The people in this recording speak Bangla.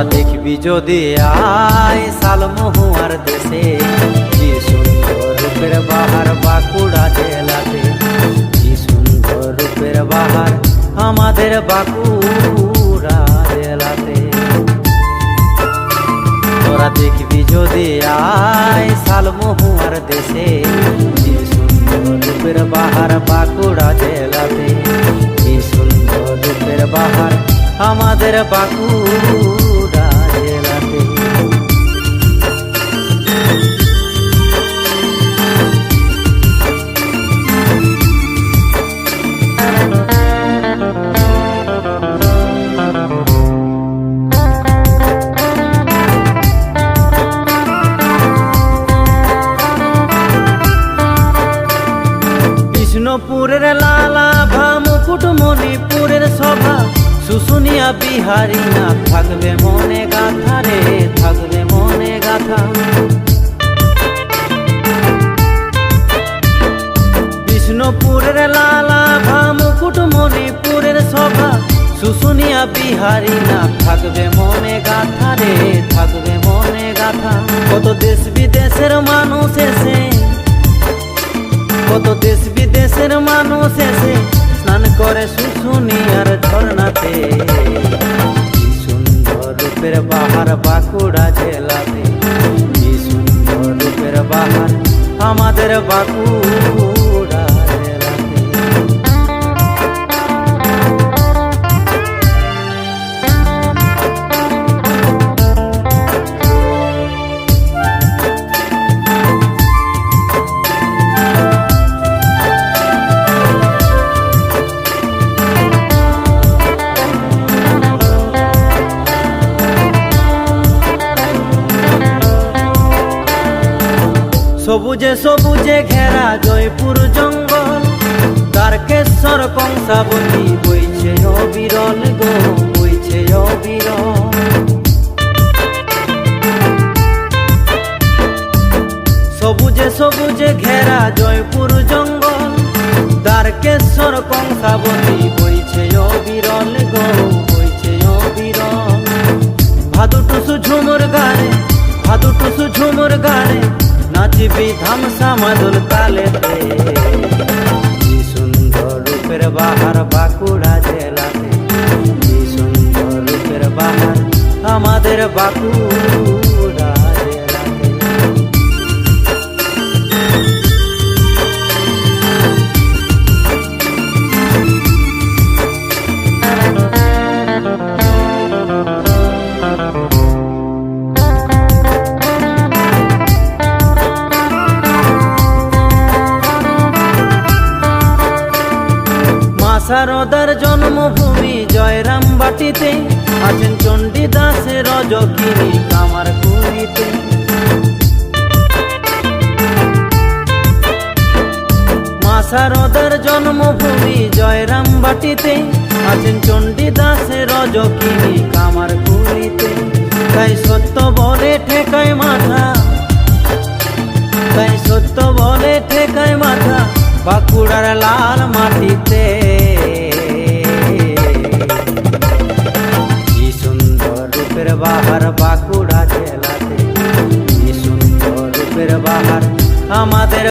তোরা দেখবি যদি আয় শালমহুয়ার দেশে, কি সুন্দর রূপের বাহার বাঁকুড়া জেলাতে, কি সুন্দর রূপের বাহার আমাদের বাঁকুড়া জেলাতে। তোরা দেখবি যদি আয় শালমহুয়ার দেশে, কি সুন্দর রূপের বাহার বাঁকুড়া জেলাতে, কি সুন্দর রূপের বাহার আমাদের বাঁকুড়া জেলাতে। বিষ্ণুপুরের লালা ভা মুকুটমণিপুরের সভা, শুশুনিয়া বিহারী না থাকবে মনে গাথা রে, থাকবে মনে গাথা। বিষ্ণুপুরের লালা ভা মুকুটমণিপুরের সভা, শুশুনিয়া বিহারী না থাকবে মনে গাথা রে, থাকবে মনে গাথা। কত দেশ বিদেশের মানুষ এসে, কত দেশ বিদেশের মানুষ এসে স্নান করে শুশুনিয়ার ঝর্ণাতে, কি সুন্দর রূপের বাহার বাঁকুড়া জেলাতে, কি সুন্দর রূপের বাহার আমাদের বাঁকুড়া জেলাতে। সবুজে সবুজে ঘেরা জয়পুর জঙ্গল, তারকেশ্বর কংসাবতী বইছে অবিরল গো, বইছে অবিরল। সবুজে সবুজে ঘেরা জয়পুর জঙ্গল, তারকেশ্বর কংসাবতী বইছে অবিরল গো, বইছে অবিরল। ভাদু টুসু ঝুমুর গানে, ভাদু টুসু ঝুমুর গানে নাচবি ধামসা মাদল তালেতে, কি সুন্দর রূপের বাহার বাঁকুড়া জেলাতে, কি সুন্দর রূপের বাহার আমাদের বাঁকুড়া জেলাতে। শারদার জন্মভূমি জয়রাম বাটিতে, আছেন চণ্ডীদাস রজকিনী কামার কুড়িতে। মা শারদার জন্মভূমি জয়রাম বাটিতে, আছেন চণ্ডীদাস রজকিনী কামার কুড়িতে। তাই সত্য বলে ঠেকায় মাথা, তাই সত্য বলে ঠেকায় মাথা বাঁকুড়ার লাল মাটিতে, কি সুন্দর রূপের বাহার বাঁকুড়া জেলাতে, কি সুন্দর রূপের বাহার আমাদের